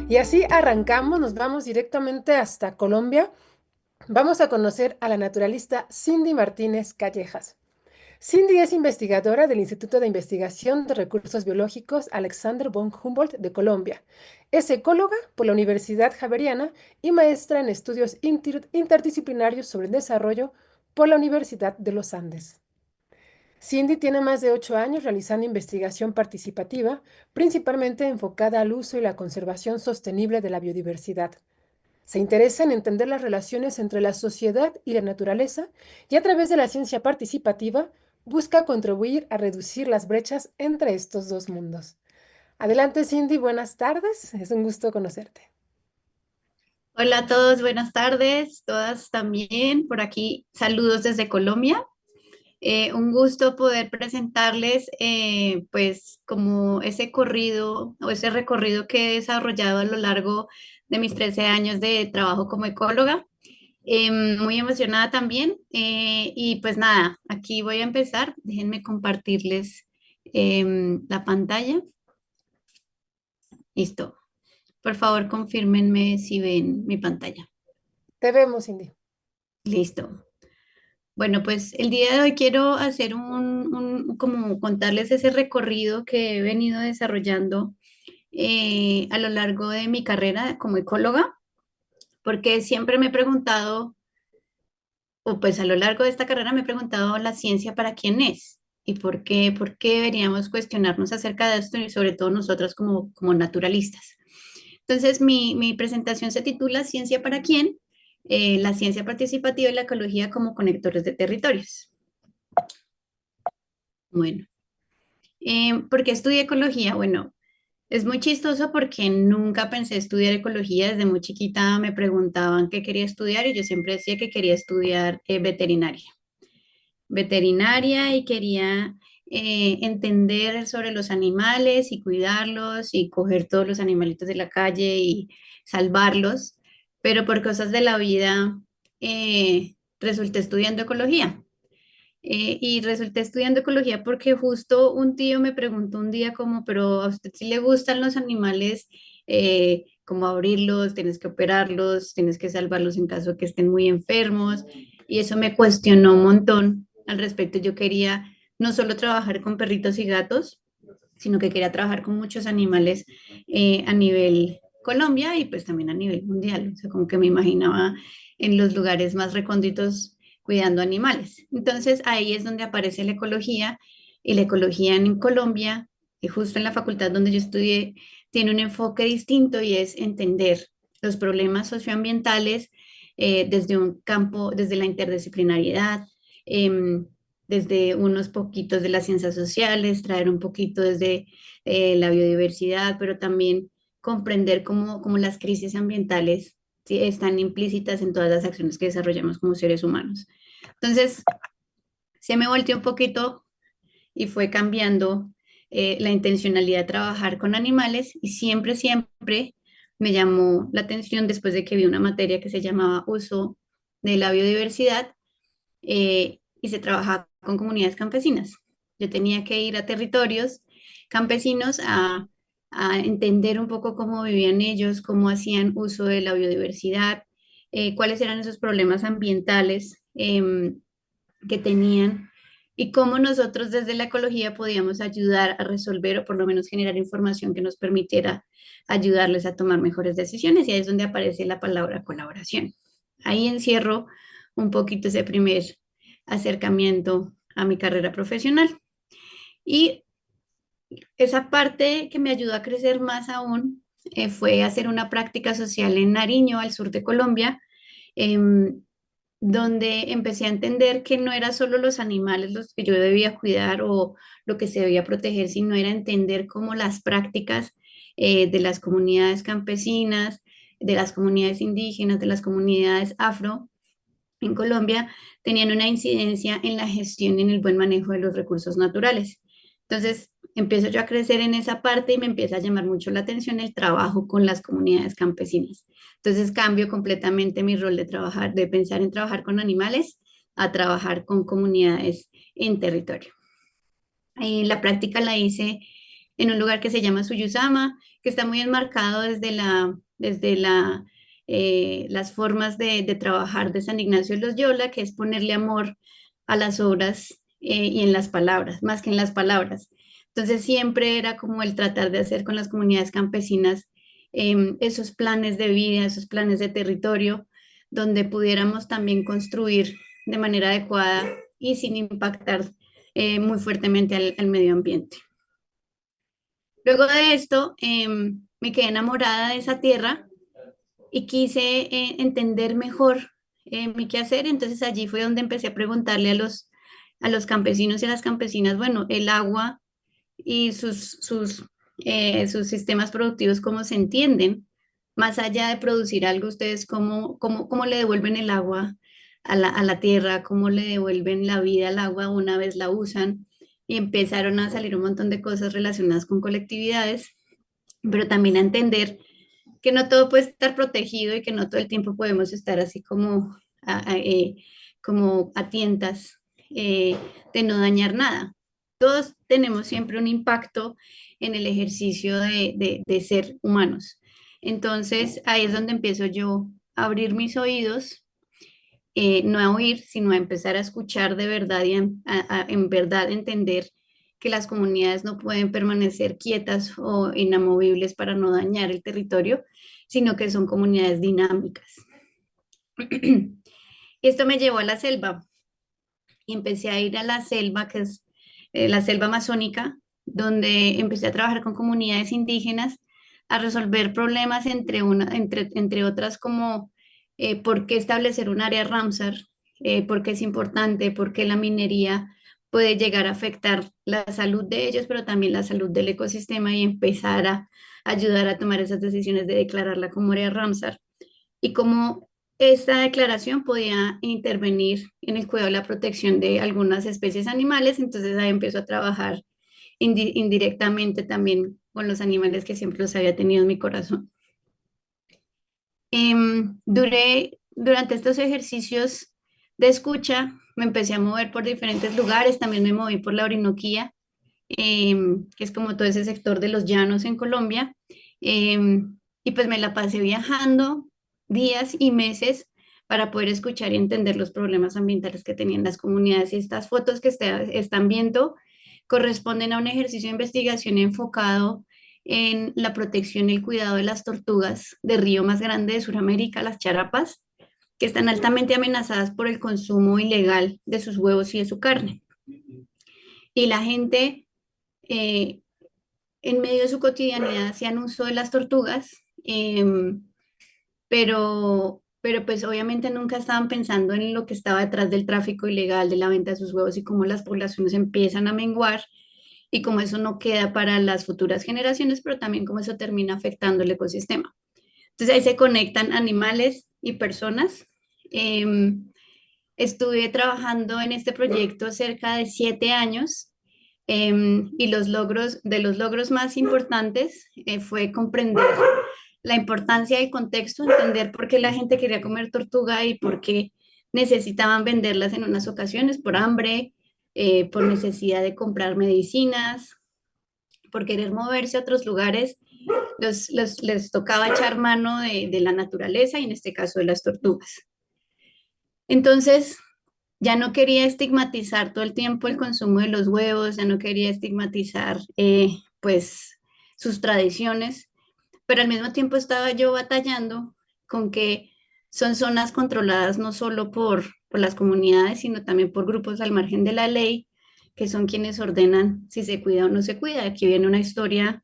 Y así arrancamos, nos vamos directamente hasta Colombia. Vamos a conocer a la naturalista Cindy Martínez Callejas. Cindy es investigadora del Instituto de Investigación de Recursos Biológicos Alexander von Humboldt de Colombia. Es ecóloga por la Universidad Javeriana y maestra en estudios interdisciplinarios sobre el desarrollo por la Universidad de los Andes. Cindy tiene más de 8 años realizando investigación participativa, principalmente enfocada al uso y la conservación sostenible de la biodiversidad. Se interesa en entender las relaciones entre la sociedad y la naturaleza y a través de la ciencia participativa busca contribuir a reducir las brechas entre estos dos mundos. Adelante, Cindy, buenas tardes. Es un gusto conocerte. Hola a todos, buenas tardes, todas también por aquí. Saludos desde Colombia. Un gusto poder presentarles pues como ese corrido o ese recorrido que he desarrollado a lo largo de mis 13 años de trabajo como ecóloga. Muy emocionada también y pues nada, aquí voy a empezar. Déjenme compartirles la pantalla. Listo. Por favor, confírmenme si ven mi pantalla. Te vemos, Cindy. Listo. Bueno, pues el día de hoy quiero hacer como contarles ese recorrido que he venido desarrollando a lo largo de mi carrera como ecóloga, porque siempre me he preguntado, o pues a lo largo de esta carrera me he preguntado la ciencia para quién es y por qué deberíamos cuestionarnos acerca de esto y sobre todo nosotras como naturalistas. Entonces, mi presentación se titula Ciencia para quién, la ciencia participativa y la ecología como conectores de territorios. Bueno. ¿Por qué estudié ecología? Bueno, es muy chistoso porque nunca pensé estudiar ecología. Desde muy chiquita me preguntaban qué quería estudiar y yo siempre decía que quería estudiar veterinaria. Veterinaria y quería entender sobre los animales y cuidarlos y coger todos los animalitos de la calle y salvarlos. Pero por cosas de la vida resulté estudiando ecología. Y resulté estudiando ecología porque justo un tío me preguntó un día como, pero ¿a usted si le gustan los animales? Como abrirlos, tienes que operarlos, tienes que salvarlos en caso de que estén muy enfermos. Y eso me cuestionó un montón al respecto. Yo quería no solo trabajar con perritos y gatos, sino que quería trabajar con muchos animales a nivel Colombia y pues también a nivel mundial. O sea, como que me imaginaba en los lugares más recónditos cuidando animales. Entonces ahí es donde aparece la ecología y la ecología en Colombia, y justo en la facultad donde yo estudié, tiene un enfoque distinto y es entender los problemas socioambientales desde un campo, desde la interdisciplinariedad, eh, desde unos poquitos de las ciencias sociales, traer un poquito desde la biodiversidad, pero también comprender cómo las crisis ambientales sí, están implícitas en todas las acciones que desarrollamos como seres humanos. Entonces, se me volteó un poquito y fue cambiando la intencionalidad de trabajar con animales y siempre me llamó la atención después de que vi una materia que se llamaba uso de la biodiversidad y se trabajaba con comunidades campesinas. Yo tenía que ir a territorios campesinos a entender un poco cómo vivían ellos, cómo hacían uso de la biodiversidad, cuáles eran esos problemas ambientales que tenían y cómo nosotros desde la ecología podíamos ayudar a resolver o por lo menos generar información que nos permitiera ayudarles a tomar mejores decisiones. Y ahí es donde aparece la palabra colaboración. Ahí encierro un poquito ese primer acercamiento a mi carrera profesional. Y esa parte que me ayudó a crecer más aún fue hacer una práctica social en Nariño, al sur de Colombia, em, donde empecé a entender que no era solo los animales los que yo debía cuidar o lo que se debía proteger, sino era entender cómo las prácticas de las comunidades campesinas, de las comunidades indígenas, de las comunidades afro en Colombia tenían una incidencia en la gestión y en el buen manejo de los recursos naturales. Entonces, empiezo yo a crecer en esa parte y me empieza a llamar mucho la atención el trabajo con las comunidades campesinas. Entonces, cambio completamente mi rol de trabajar, de pensar en trabajar con animales a trabajar con comunidades en territorio. La práctica la hice en un lugar que se llama Suyusama, que está muy enmarcado desde las formas de trabajar de San Ignacio de Loyola, que es ponerle amor a las obras y en las palabras, más que en las palabras. Entonces siempre era como el tratar de hacer con las comunidades campesinas esos planes de vida, esos planes de territorio, donde pudiéramos también construir de manera adecuada y sin impactar muy fuertemente al medio ambiente. Luego de esto, me quedé enamorada de esa tierra y quise entender mejor mi quehacer. Entonces allí fue donde empecé a preguntarle a los campesinos y a las campesinas, bueno, el agua y sus sistemas productivos, ¿cómo se entienden? Más allá de producir algo, ustedes cómo le devuelven el agua a la tierra, cómo le devuelven la vida al agua una vez la usan. Y empezaron a salir un montón de cosas relacionadas con colectividades, pero también a entender que no todo puede estar protegido y que no todo el tiempo podemos estar así como a tientas de no dañar nada. Todos tenemos siempre un impacto en el ejercicio de ser humanos. Entonces, ahí es donde empiezo yo a abrir mis oídos, no a oír, sino a empezar a escuchar de verdad y en verdad entender que las comunidades no pueden permanecer quietas o inamovibles para no dañar el territorio, sino que son comunidades dinámicas. Esto me llevó a la selva y empecé a ir a la selva, que es la selva amazónica, donde empecé a trabajar con comunidades indígenas a resolver problemas entre otras como por qué establecer un área Ramsar, por qué es importante, por qué la minería puede llegar a afectar la salud de ellos, pero también la salud del ecosistema y empezar a ayudar a tomar esas decisiones de declararla como área Ramsar y cómo esta declaración podía intervenir en el cuidado y la protección de algunas especies animales. Entonces ahí empiezo a trabajar indirectamente también con los animales que siempre los había tenido en mi corazón. Durante estos ejercicios de escucha, me empecé a mover por diferentes lugares, también me moví por la Orinoquía, que es como todo ese sector de los llanos en Colombia, y pues me la pasé viajando días y meses para poder escuchar y entender los problemas ambientales que tenían las comunidades. Y estas fotos que están viendo corresponden a un ejercicio de investigación enfocado en la protección y el cuidado de las tortugas del río más grande de Sudamérica, las charapas, que están altamente amenazadas por el consumo ilegal de sus huevos y de su carne. Y la gente, eh, en medio de su cotidianidad, hacían uso de las tortugas, pero pues obviamente nunca estaban pensando en lo que estaba detrás del tráfico ilegal, de la venta de sus huevos y cómo las poblaciones empiezan a menguar y cómo eso no queda para las futuras generaciones, pero también cómo eso termina afectando el ecosistema. Entonces ahí se conectan animales y personas. Estuve trabajando en este proyecto cerca de 7 años y de los logros más importantes fue comprender la importancia del contexto, entender por qué la gente quería comer tortuga y por qué necesitaban venderlas en unas ocasiones por hambre, por necesidad de comprar medicinas, por querer moverse a otros lugares, les tocaba echar mano de la naturaleza y en este caso de las tortugas. Entonces, ya no quería estigmatizar todo el tiempo el consumo de los huevos, ya no quería estigmatizar pues sus tradiciones, pero al mismo tiempo estaba yo batallando con que son zonas controladas no solo por las comunidades, sino también por grupos al margen de la ley, que son quienes ordenan si se cuida o no se cuida. Aquí viene una historia,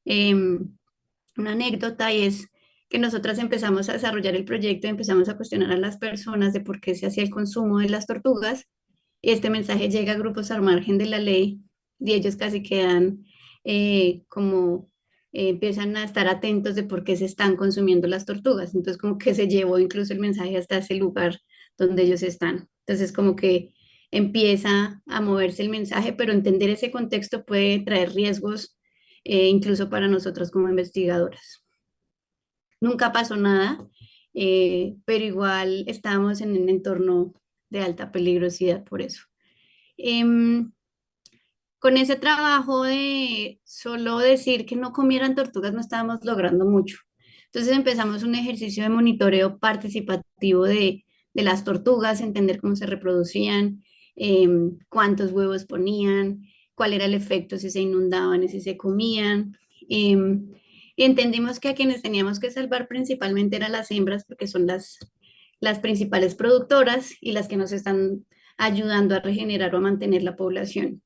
una anécdota, y es que nosotras empezamos a desarrollar el proyecto y empezamos a cuestionar a las personas de por qué se hacía el consumo de las tortugas, y este mensaje llega a grupos al margen de la ley y ellos casi quedan como empiezan a estar atentos de por qué se están consumiendo las tortugas. Entonces como que se llevó incluso el mensaje hasta ese lugar donde ellos están. Entonces como que empieza a moverse el mensaje, pero entender ese contexto puede traer riesgos incluso para nosotros como investigadoras. Nunca pasó nada, pero igual estábamos en un entorno de alta peligrosidad por eso. Em, con ese trabajo de solo decir que no comieran tortugas no estábamos logrando mucho. Entonces empezamos un ejercicio de monitoreo participativo de las tortugas, entender cómo se reproducían, cuántos huevos ponían, cuál era el efecto si se inundaban y si se comían. Y entendimos que a quienes teníamos que salvar principalmente eran las hembras porque son las principales productoras y las que nos están ayudando a regenerar o a mantener la población.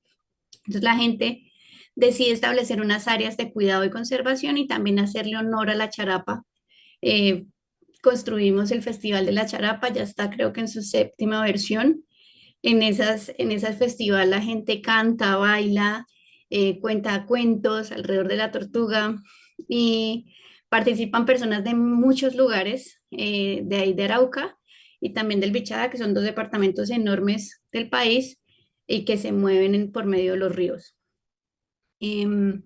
Entonces la gente decide establecer unas áreas de cuidado y conservación y también hacerle honor a la charapa. Eh, Construimos el Festival de la Charapa, ya está creo que en su séptima versión. En esas festivales la gente canta, baila, cuenta cuentos alrededor de la tortuga y participan personas de muchos lugares, de ahí de Arauca y también del Bichada, que son dos departamentos enormes del país y que se mueven por medio de los ríos. Em,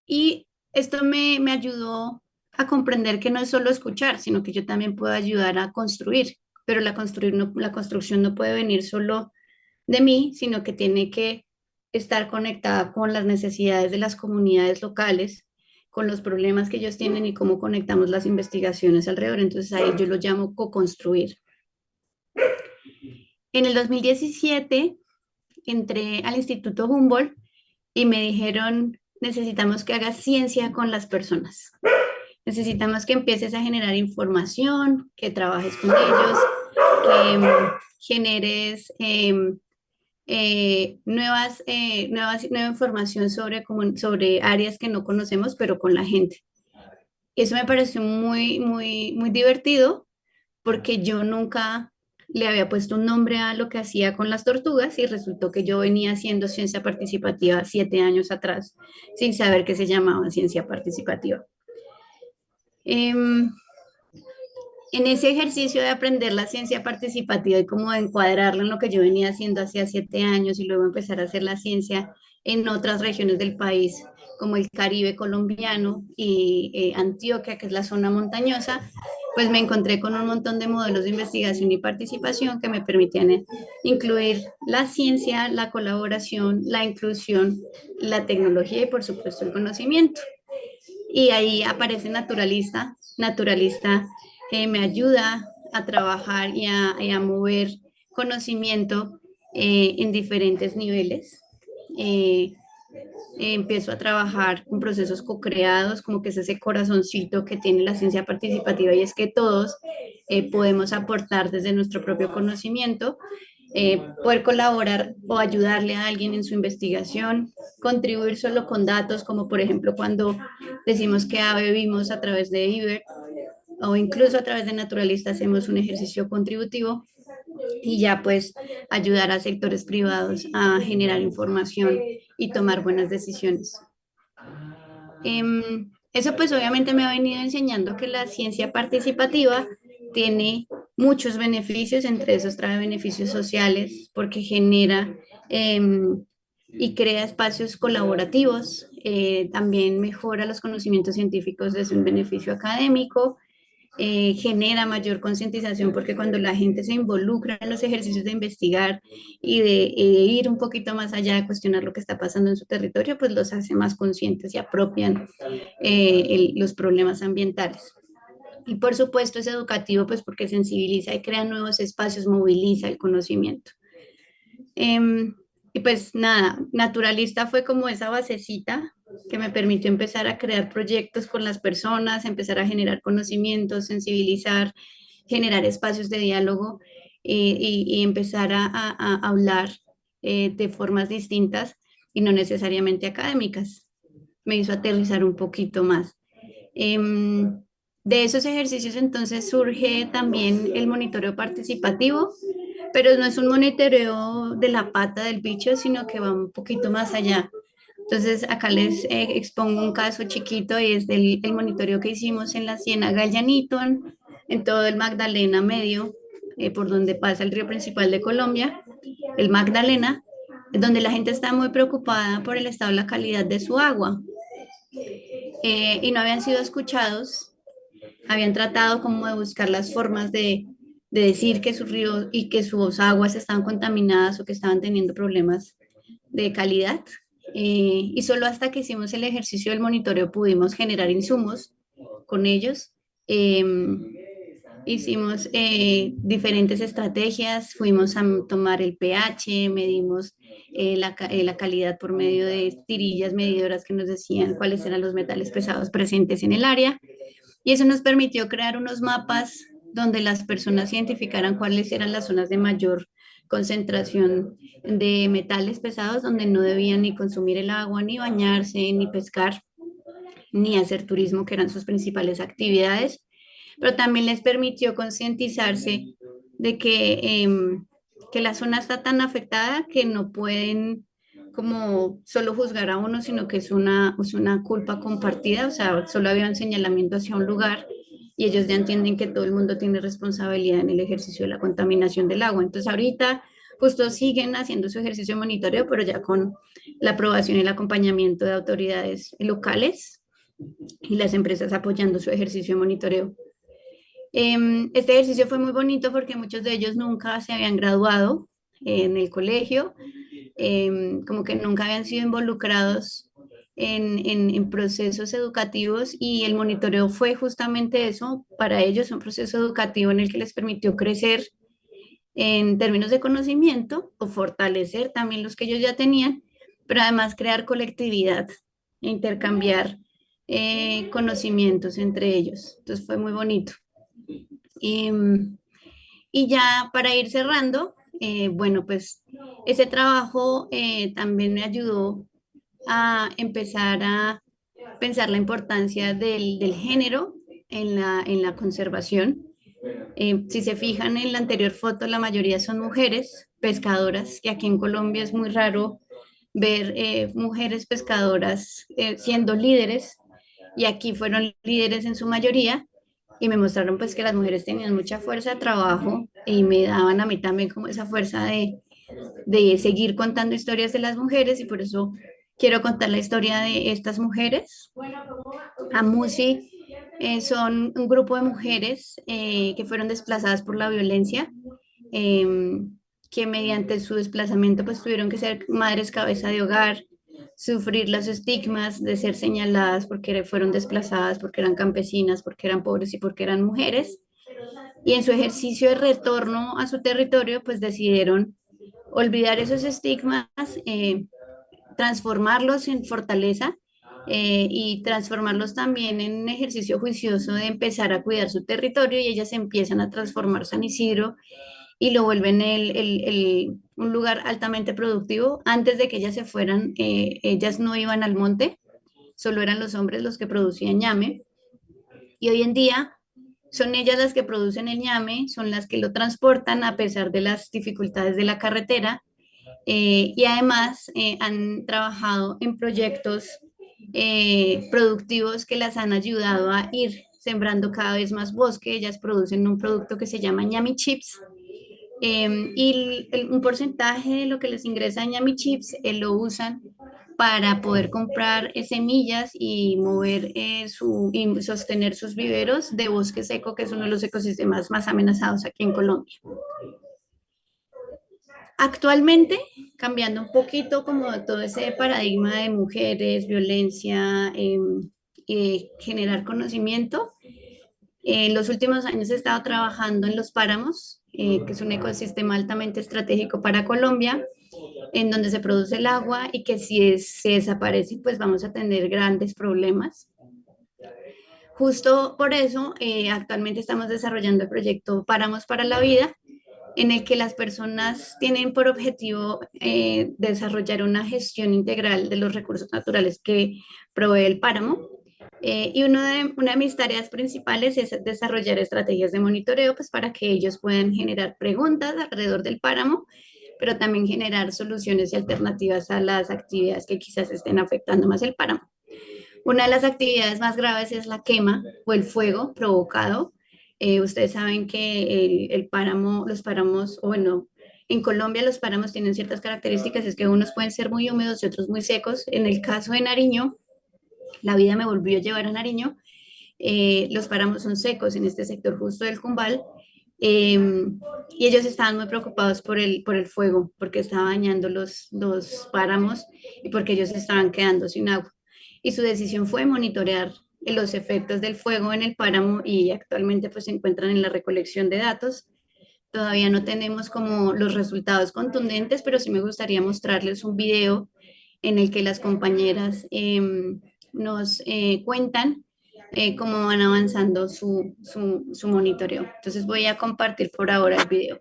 y esto me ayudó a comprender que no es solo escuchar, sino que yo también puedo ayudar a construir, pero la construcción no puede venir solo de mí, sino que tiene que estar conectada con las necesidades de las comunidades locales, con los problemas que ellos tienen y cómo conectamos las investigaciones alrededor. Entonces ahí yo lo llamo co-construir. En el 2017 entré al Instituto Humboldt y me dijeron, necesitamos que hagas ciencia con las personas. Necesitamos que empieces a generar información, que trabajes con ellos, que generes nueva información sobre áreas que no conocemos, pero con la gente. Eso me pareció muy divertido porque yo nunca le había puesto un nombre a lo que hacía con las tortugas y resultó que yo venía haciendo ciencia participativa 7 años atrás sin saber que se llamaba ciencia participativa. Em, en ese ejercicio de aprender la ciencia participativa y como de encuadrarlo en lo que yo venía haciendo hacía 7 años y luego empezar a hacer la ciencia en otras regiones del país, como el Caribe colombiano y Antioquia, que es la zona montañosa, pues me encontré con un montón de modelos de investigación y participación que me permitían incluir la ciencia, la colaboración, la inclusión, la tecnología y por supuesto el conocimiento. Y ahí aparece Naturalista. Naturalista me ayuda a trabajar y a mover conocimiento en diferentes niveles. Eh, Empiezo a trabajar con procesos co-creados, como que es ese corazoncito que tiene la ciencia participativa y es que todos podemos aportar desde nuestro propio conocimiento, poder colaborar o ayudarle a alguien en su investigación, contribuir solo con datos, como por ejemplo cuando decimos que ave vimos a través de IBER o incluso a través de Naturalista hacemos un ejercicio contributivo y ya pues ayudar a sectores privados a generar información y tomar buenas decisiones. Eso pues obviamente me ha venido enseñando que la ciencia participativa tiene muchos beneficios, entre esos trae beneficios sociales porque genera y crea espacios colaborativos, también mejora los conocimientos científicos desde un beneficio académico, genera mayor concientización porque cuando la gente se involucra en los ejercicios de investigar y de ir un poquito más allá de cuestionar lo que está pasando en su territorio, pues los hace más conscientes y apropian los problemas ambientales. Y por supuesto es educativo, pues porque sensibiliza y crea nuevos espacios, moviliza el conocimiento. Y pues nada, Naturalista fue como esa basecita que me permitió empezar a crear proyectos con las personas, empezar a generar conocimientos, sensibilizar, generar espacios de diálogo y empezar a hablar de formas distintas y no necesariamente académicas. Me hizo aterrizar un poquito más. De esos ejercicios entonces surge también el monitoreo participativo, pero no es un monitoreo de la pata del bicho, sino que va un poquito más allá. Entonces, acá les expongo un caso chiquito y es el monitoreo que hicimos en la Ciénaga del Llanito, en todo el Magdalena Medio, por donde pasa el río principal de Colombia, el Magdalena, donde la gente está muy preocupada por el estado de la calidad de su agua y no habían sido escuchados, habían tratado como de buscar las formas de decir que sus ríos y que sus aguas estaban contaminadas o que estaban teniendo problemas de calidad. Y solo hasta que hicimos el ejercicio del monitoreo pudimos generar insumos con ellos. Hicimos diferentes estrategias, fuimos a tomar el pH, medimos la calidad por medio de tirillas medidoras que nos decían cuáles eran los metales pesados presentes en el área. Y eso nos permitió crear unos mapas donde las personas identificaran cuáles eran las zonas de mayor concentración de metales pesados, donde no debían ni consumir el agua, ni bañarse, ni pescar, ni hacer turismo, que eran sus principales actividades, pero también les permitió concientizarse de que la zona está tan afectada que no pueden como solo juzgar a uno, sino que es una culpa compartida, o sea, solo había un señalamiento hacia un lugar y ellos ya entienden que todo el mundo tiene responsabilidad en el ejercicio de la contaminación del agua. Entonces ahorita justo siguen haciendo su ejercicio de monitoreo, pero ya con la aprobación y el acompañamiento de autoridades locales y las empresas apoyando su ejercicio de monitoreo. Este ejercicio fue muy bonito porque muchos de ellos nunca se habían graduado en el colegio, como que nunca habían sido involucrados en procesos educativos y el monitoreo fue justamente eso para ellos, un proceso educativo en el que les permitió crecer en términos de conocimiento o fortalecer también los que ellos ya tenían, pero además crear colectividad e intercambiar conocimientos entre ellos. Entonces fue muy bonito. Y, y ya para ir cerrando, bueno, pues ese trabajo también me ayudó a empezar a pensar la importancia del género en la conservación. Si se fijan en la anterior foto, la mayoría son mujeres pescadoras, que aquí en Colombia es muy raro ver mujeres pescadoras siendo líderes, y aquí fueron líderes en su mayoría, y me mostraron pues que las mujeres tenían mucha fuerza de trabajo y me daban a mí también como esa fuerza de seguir contando historias de las mujeres, y por eso quiero contar la historia de estas mujeres. AMUSI son un grupo de mujeres que fueron desplazadas por la violencia, eh, que mediante su desplazamiento pues tuvieron que ser madres cabeza de hogar, sufrir los estigmas de ser señaladas porque fueron desplazadas, porque eran campesinas, porque eran pobres y porque eran mujeres. Y en su ejercicio de retorno a su territorio, pues decidieron olvidar esos estigmas, transformarlos en fortaleza y transformarlos también en un ejercicio juicioso de empezar a cuidar su territorio, y ellas empiezan a transformar San Isidro y lo vuelven un lugar altamente productivo. Antes de que ellas se fueran, ellas no iban al monte, solo eran los hombres los que producían ñame, y hoy en día son ellas las que producen el ñame, son las que lo transportan a pesar de las dificultades de la carretera, y además han trabajado en proyectos productivos que las han ayudado a ir sembrando cada vez más bosque. Ellas producen un producto que se llama ñami chips, y un porcentaje de lo que les ingresa en ñami chips lo usan para poder comprar semillas y mover y sostener sus viveros de bosque seco, que es uno de los ecosistemas más amenazados aquí en Colombia. Actualmente, cambiando un poquito como todo ese paradigma de mujeres, violencia y generar conocimiento, en los últimos años he estado trabajando en los páramos, que es un ecosistema altamente estratégico para Colombia, en donde se produce el agua y que si se desaparece, pues vamos a tener grandes problemas. Justo por eso, actualmente estamos desarrollando el proyecto Páramos para la Vida, en el que las personas tienen por objetivo desarrollar una gestión integral de los recursos naturales que provee el páramo. Y una de mis tareas principales es desarrollar estrategias de monitoreo, pues para que ellos puedan generar preguntas alrededor del páramo, pero también generar soluciones y alternativas a las actividades que quizás estén afectando más el páramo. Una de las actividades más graves es la quema o el fuego provocado. Ustedes saben que el páramo, los páramos, o bueno, en Colombia los páramos tienen ciertas características, es que unos pueden ser muy húmedos y otros muy secos. En el caso de Nariño, la vida me volvió a llevar a Nariño. Los páramos son secos en este sector justo del Cumbal, Y ellos estaban muy preocupados por el fuego, porque estaba dañando los páramos y porque ellos estaban quedando sin agua. Y su decisión fue monitorear los efectos del fuego en el páramo y actualmente pues se encuentran en la recolección de datos. Todavía no tenemos como los resultados contundentes, pero sí me gustaría mostrarles un video en el que las compañeras nos cuentan cómo van avanzando su monitoreo. Entonces voy a compartir por ahora el video.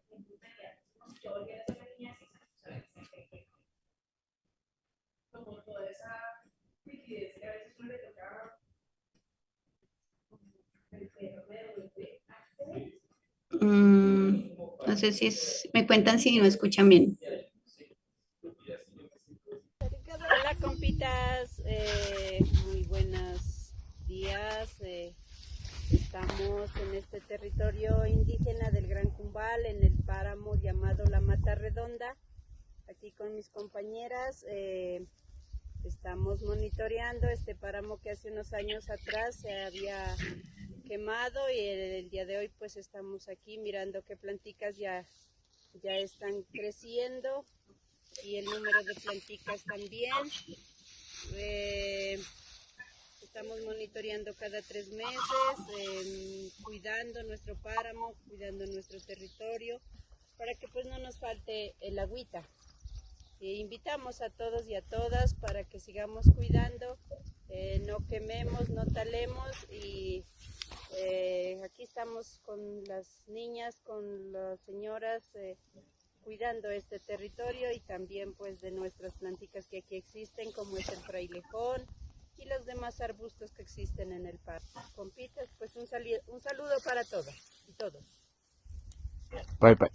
No sé si me cuentan si no escuchan bien. Hola compitas, muy buenos días. Estamos en este territorio indígena del Gran Cumbal, en el páramo llamado La Mata Redonda. Aquí con mis compañeras estamos monitoreando este páramo que hace unos años atrás se había quemado y el día de hoy pues estamos aquí mirando qué planticas ya están creciendo y el número de planticas también. Estamos monitoreando cada 3 meses, cuidando nuestro páramo, cuidando nuestro territorio, para que pues no nos falte el agüita. Invitamos a todos y a todas para que sigamos cuidando, no quememos, no talemos y aquí estamos con las niñas, con las señoras, cuidando este territorio y también pues de nuestras plantitas que aquí existen, como es el frailejón y los demás arbustos que existen en el parque. Compitas, pues un saludo para todas y todos. Bye bye.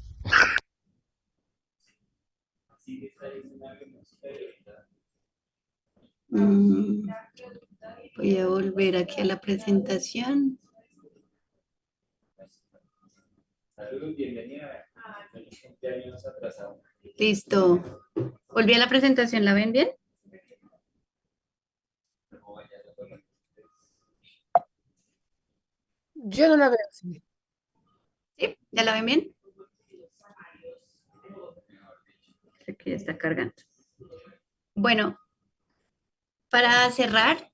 Voy a volver aquí a la presentación. Saludos, bienvenida. Feliz cumpleaños atrasado. Listo. Volví a la presentación, ¿la ven bien? Yo no la veo así. ¿Sí? ¿Ya la ven bien? Creo que ya está cargando. Bueno, para cerrar,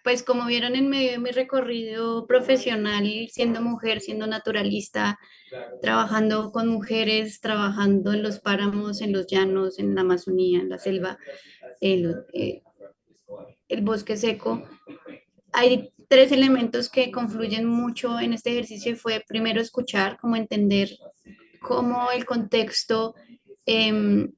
pues como vieron en medio de mi recorrido profesional, siendo mujer, siendo naturalista, trabajando con mujeres, trabajando en los páramos, en los llanos, en la Amazonía, en la selva, el bosque seco, hay tres elementos que confluyen mucho en este ejercicio y fue primero escuchar, como entender cómo el contexto eh,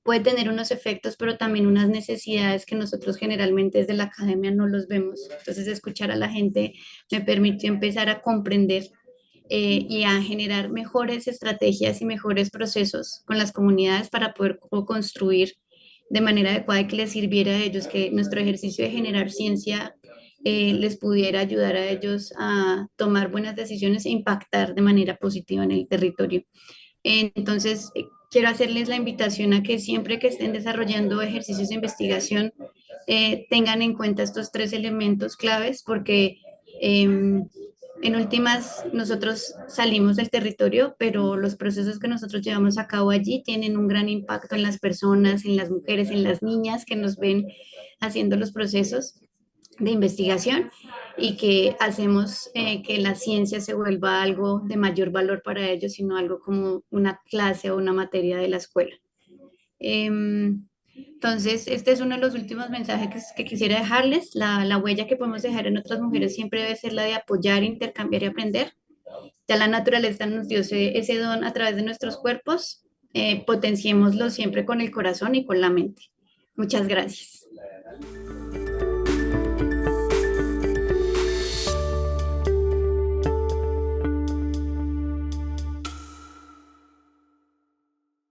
puede tener unos efectos, pero también unas necesidades que nosotros generalmente desde la academia no los vemos. Entonces, escuchar a la gente me permitió empezar a comprender y a generar mejores estrategias y mejores procesos con las comunidades para poder construir de manera adecuada y que les sirviera a ellos, que nuestro ejercicio de generar ciencia les pudiera ayudar a ellos a tomar buenas decisiones e impactar de manera positiva en el territorio. Entonces, quiero hacerles la invitación a que siempre que estén desarrollando ejercicios de investigación, tengan en cuenta estos tres elementos claves porque en últimas nosotros salimos del territorio, pero los procesos que nosotros llevamos a cabo allí tienen un gran impacto en las personas, en las mujeres, en las niñas que nos ven haciendo los procesos de investigación y que hacemos que la ciencia se vuelva algo de mayor valor para ellos, sino algo como una clase o una materia de la escuela. Entonces, este es uno de los últimos mensajes que quisiera dejarles. La huella que podemos dejar en otras mujeres siempre debe ser la de apoyar, intercambiar y aprender. Ya la naturaleza nos dio ese don a través de nuestros cuerpos. Potenciémoslo siempre con el corazón y con la mente. Muchas gracias.